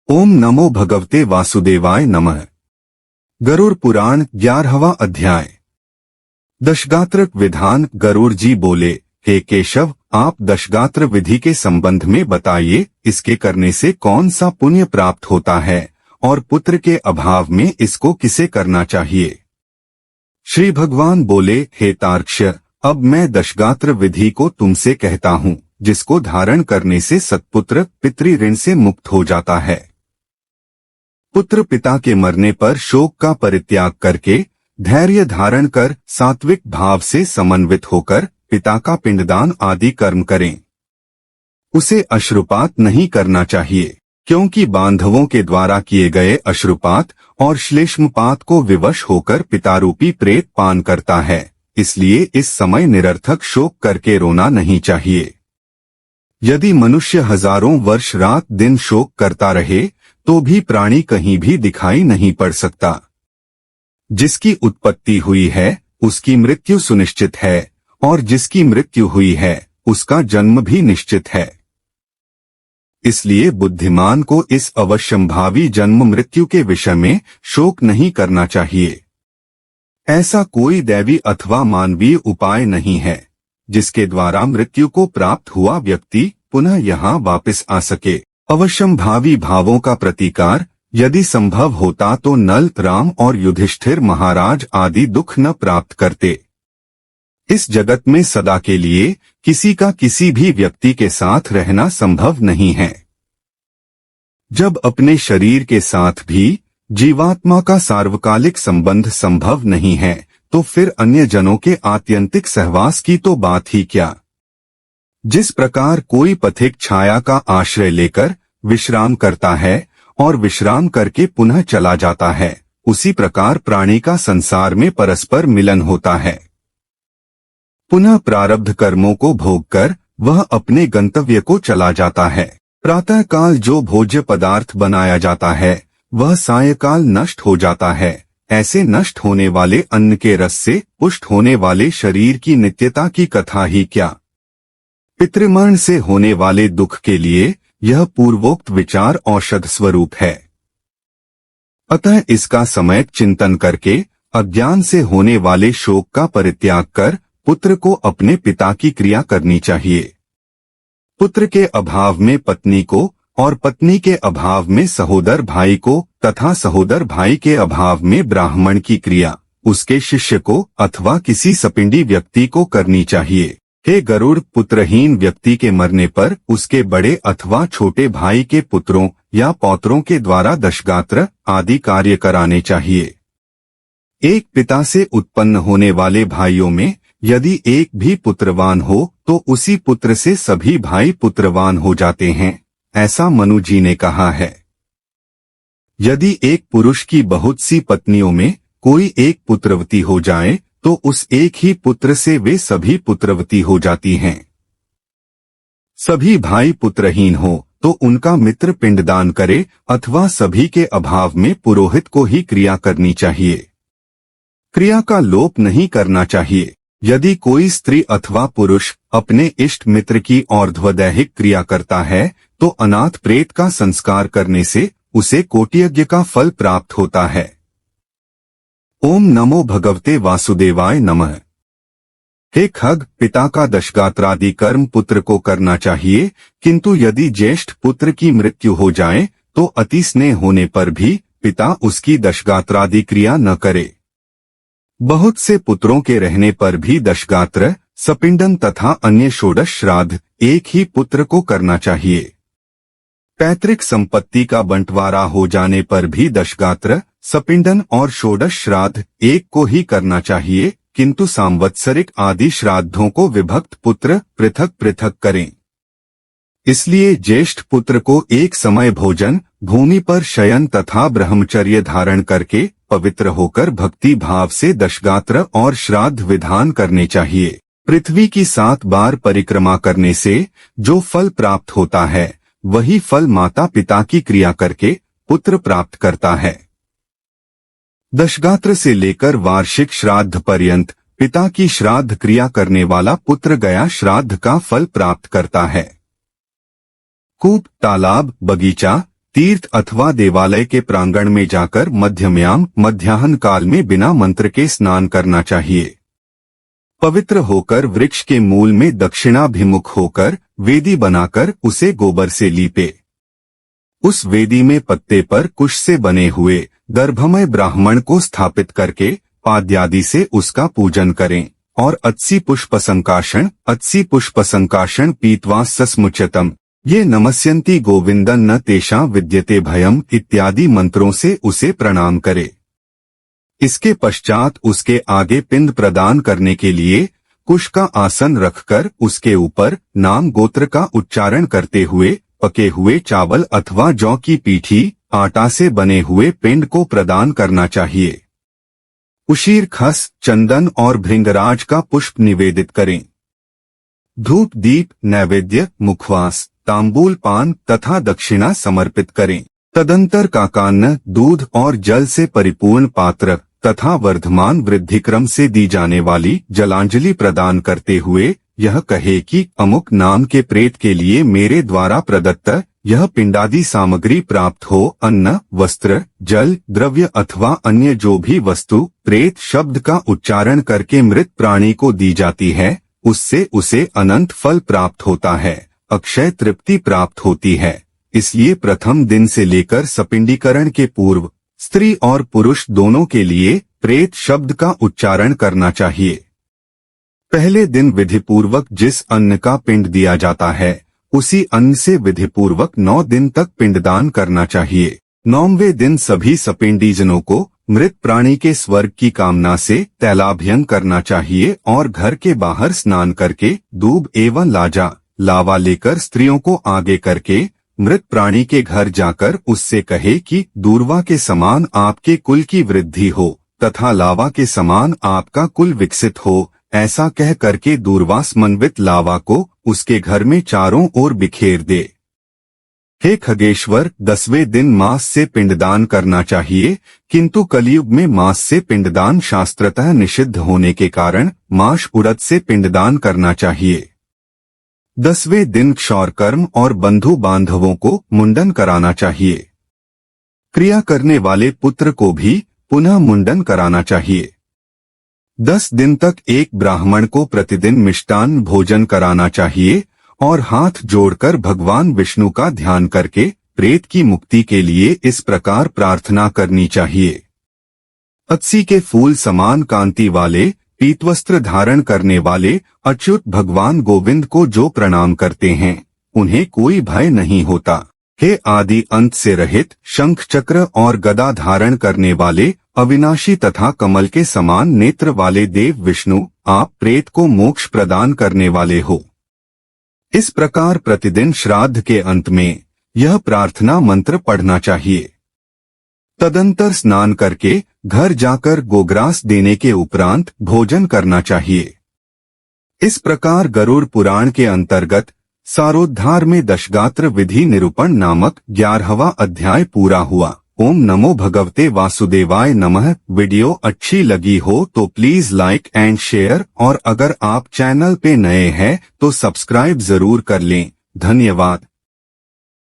ओम नमो भगवते वासुदेवाय नमः। गरुड़ पुराण 11वां अध्याय। दशगात्र विधान। गरुड़ जी बोले, हे केशव, आप दशगात्र विधि के संबंध में बताइए, इसके करने से कौन सा पुण्य प्राप्त होता है और पुत्र के अभाव में इसको किसे करना चाहिए। श्री भगवान बोले, हे तार्क्ष, अब मैं दशगात्र विधि को तुमसे कहता हूँ, जिसको धारण करने से सत्पुत्र पितृ ऋण से मुक्त हो जाता है। पुत्र पिता के मरने पर शोक का परित्याग करके धैर्य धारण कर सात्विक भाव से समन्वित होकर पिता का पिंडदान आदि कर्म करें। उसे अश्रुपात नहीं करना चाहिए, क्योंकि बांधवों के द्वारा किए गए अश्रुपात और श्लेष्मपात को विवश होकर पितारूपी प्रेत पान करता है, इसलिए इस समय निरर्थक शोक करके रोना नहीं चाहिए। यदि मनुष्य हजारों वर्ष रात दिन शोक करता रहे तो भी प्राणी कहीं भी दिखाई नहीं पड़ सकता। जिसकी उत्पत्ति हुई है उसकी मृत्यु सुनिश्चित है, और जिसकी मृत्यु हुई है उसका जन्म भी निश्चित है। इसलिए बुद्धिमान को इस अवश्यंभावी जन्म मृत्यु के विषय में शोक नहीं करना चाहिए। ऐसा कोई दैवी अथवा मानवीय उपाय नहीं है जिसके द्वारा मृत्यु को प्राप्त हुआ व्यक्ति पुनः यहाँ वापस आ सके। अवश्यंभावी भावों का प्रतिकार यदि संभव होता तो नल, राम और युधिष्ठिर महाराज आदि दुख न प्राप्त करते। इस जगत में सदा के लिए किसी का किसी भी व्यक्ति के साथ रहना संभव नहीं है। जब अपने शरीर के साथ भी जीवात्मा का सार्वकालिक संबंध संभव नहीं है तो फिर अन्य जनों के आत्यंतिक सहवास की तो बात ही क्या। जिस प्रकार कोई पथिक छाया का आश्रय लेकर विश्राम करता है और विश्राम करके पुनः चला जाता है, उसी प्रकार प्राणी का संसार में परस्पर मिलन होता है। पुनः प्रारब्ध कर्मों को भोग कर वह अपने गंतव्य को चला जाता है। प्रातः काल जो भोज्य पदार्थ बनाया जाता है वह सायंकाल नष्ट हो जाता है। ऐसे नष्ट होने वाले अन्न के रस से पुष्ट होने वाले शरीर की नित्यता की कथा ही क्या। पितृमरण से होने वाले दुख के लिए यह पूर्वोक्त विचार औषध स्वरूप है। अतः इसका सम्यक चिंतन करके अज्ञान से होने वाले शोक का परित्याग कर पुत्र को अपने पिता की क्रिया करनी चाहिए। पुत्र के अभाव में पत्नी को और पत्नी के अभाव में सहोदर भाई को तथा सहोदर भाई के अभाव में ब्राह्मण की क्रिया उसके शिष्य को अथवा किसी सपिंडी व्यक्ति को करनी चाहिए। हे गरुड़, पुत्रहीन व्यक्ति के मरने पर उसके बड़े अथवा छोटे भाई के पुत्रों या पौत्रों के द्वारा दशगात्र आदि कार्य कराने चाहिए। एक पिता से उत्पन्न होने वाले भाइयों में यदि एक भी पुत्रवान हो तो उसी पुत्र से सभी भाई पुत्रवान हो जाते हैं, ऐसा मनु जी ने कहा है। यदि एक पुरुष की बहुत सी पत्नियों में कोई एक पुत्रवती हो जाए तो उस एक ही पुत्र से वे सभी पुत्रवती हो जाती हैं। सभी भाई पुत्रहीन हो तो उनका मित्र पिंडदान करे अथवा सभी के अभाव में पुरोहित को ही क्रिया करनी चाहिए। क्रिया का लोप नहीं करना चाहिए। यदि कोई स्त्री अथवा पुरुष अपने इष्ट मित्र की और्ध्वदैहिक क्रिया करता है तो अनाथ प्रेत का संस्कार करने से उसे कोटियज्ञ का फल प्राप्त होता है। ओम नमो भगवते वासुदेवाय नमः। हे खग, पिता का दशगात्रादि कर्म पुत्र को करना चाहिए, किंतु यदि ज्येष्ठ पुत्र की मृत्यु हो जाए तो अति स्नेह होने पर भी पिता उसकी दशगात्रादि क्रिया न करे। बहुत से पुत्रों के रहने पर भी दशगात्र, सपिंडन तथा अन्य षोडश श्राद्ध एक ही पुत्र को करना चाहिए। पैतृक संपत्ति का बंटवारा हो जाने पर भी दशगात्र, सपिंडन और षोडश श्राद्ध एक को ही करना चाहिए, किंतु सांवत्सरिक आदि श्राद्धों को विभक्त पुत्र पृथक पृथक करें। इसलिए ज्येष्ठ पुत्र को एक समय भोजन, भूमि पर शयन तथा ब्रह्मचर्य धारण करके पवित्र होकर भक्ति भाव से दशगात्र और श्राद्ध विधान करने चाहिए। पृथ्वी की 7 बार परिक्रमा करने से जो फल प्राप्त होता है वही फल माता पिता की क्रिया करके पुत्र प्राप्त करता है। दशगात्र से लेकर वार्षिक श्राद्ध पर्यंत पिता की श्राद्ध क्रिया करने वाला पुत्र गया श्राद्ध का फल प्राप्त करता है। कूप, तालाब, बगीचा, तीर्थ अथवा देवालय के प्रांगण में जाकर मध्यम्याम मध्याह्न काल में बिना मंत्र के स्नान करना चाहिए। पवित्र होकर वृक्ष के मूल में दक्षिणाभिमुख होकर वेदी बनाकर उसे गोबर से लीपे। उस वेदी में पत्ते पर कुश से बने हुए गर्भमय ब्राह्मण को स्थापित करके पाद्यादि से उसका पूजन करें और 80 पुष्प संकाशन पीत्वा सस्मुच्यतम ये नमस्यन्ति गोविंदन न तेषां विद्यते भयम इत्यादि मंत्रों से उसे प्रणाम करे। इसके पश्चात उसके आगे पिंड प्रदान करने के लिए कुश का आसन रखकर उसके ऊपर नाम गोत्र का उच्चारण करते हुए पके हुए चावल अथवा जौ की पीठी आटा से बने हुए पिंड को प्रदान करना चाहिए। उशीर खस चंदन और भृंगराज का पुष्प निवेदित करें। धूप दीप नैवेद्य मुखवास तांबूल पान तथा दक्षिणा समर्पित करें। तदंतर काकान्न दूध और जल से परिपूर्ण पात्र तथा वर्धमान वृद्धिक्रम से दी जाने वाली जलांजलि प्रदान करते हुए यह कहे कि अमुक नाम के प्रेत के लिए मेरे द्वारा प्रदत्त यह पिंडादि सामग्री प्राप्त हो। अन्न वस्त्र जल द्रव्य अथवा अन्य जो भी वस्तु प्रेत शब्द का उच्चारण करके मृत प्राणी को दी जाती है उससे उसे अनंत फल प्राप्त होता है, अक्षय तृप्ति प्राप्त होती है। इसलिए प्रथम दिन से लेकर सपिंडीकरण के पूर्व स्त्री और पुरुष दोनों के लिए प्रेत शब्द का उच्चारण करना चाहिए। पहले दिन विधिपूर्वक जिस अन्न का पिंड दिया जाता है उसी अन्न से विधिपूर्वक 9 दिन तक पिंडदान करना चाहिए। 9वें दिन सभी सपिंडीजनों को मृत प्राणी के स्वर्ग की कामना से तैलाभ्यंग करना चाहिए और घर के बाहर स्नान करके दूब एवं लावा लेकर स्त्रियों को आगे करके मृत प्राणी के घर जाकर उससे कहे कि दूर्वा के समान आपके कुल की वृद्धि हो तथा लावा के समान आपका कुल विकसित हो। ऐसा कह करके दूर्वा समन्वित लावा को उसके घर में चारों ओर बिखेर दे। हे खगेश्वर 10वें दिन मांस से पिंडदान करना चाहिए, किंतु कलयुग में मांस से पिंडदान शास्त्रतः निषिद्ध होने के कारण मांस उड़द से पिंडदान करना चाहिए। 10वें दिन क्षौर कर्म और बंधु बांधवों को मुंडन कराना चाहिए। क्रिया करने वाले पुत्र को भी पुनः मुंडन कराना चाहिए। 10 दिन तक एक ब्राह्मण को प्रतिदिन मिष्टान्न भोजन कराना चाहिए और हाथ जोड़कर भगवान विष्णु का ध्यान करके प्रेत की मुक्ति के लिए इस प्रकार प्रार्थना करनी चाहिए। अत्सी के फूल समान कांति वाले पीतवस्त्र धारण करने वाले अच्युत भगवान गोविंद को जो प्रणाम करते हैं उन्हें कोई भय नहीं होता। हे आदि अंत से रहित शंख चक्र और गदा धारण करने वाले अविनाशी तथा कमल के समान नेत्र वाले देव विष्णु, आप प्रेत को मोक्ष प्रदान करने वाले हो। इस प्रकार प्रतिदिन श्राद्ध के अंत में यह प्रार्थना मंत्र पढ़ना चाहिए। तदंतर स्नान करके घर जाकर गोग्रास देने के उपरांत भोजन करना चाहिए। इस प्रकार गरुड़ पुराण के अंतर्गत सारोद्धार में दशगात्र विधि निरूपण नामक 11वां अध्याय पूरा हुआ। ओम नमो भगवते वासुदेवाय नमः। वीडियो अच्छी लगी हो तो प्लीज लाइक एंड शेयर और अगर आप चैनल पे नए हैं तो सब्सक्राइब जरूर कर लें। धन्यवाद।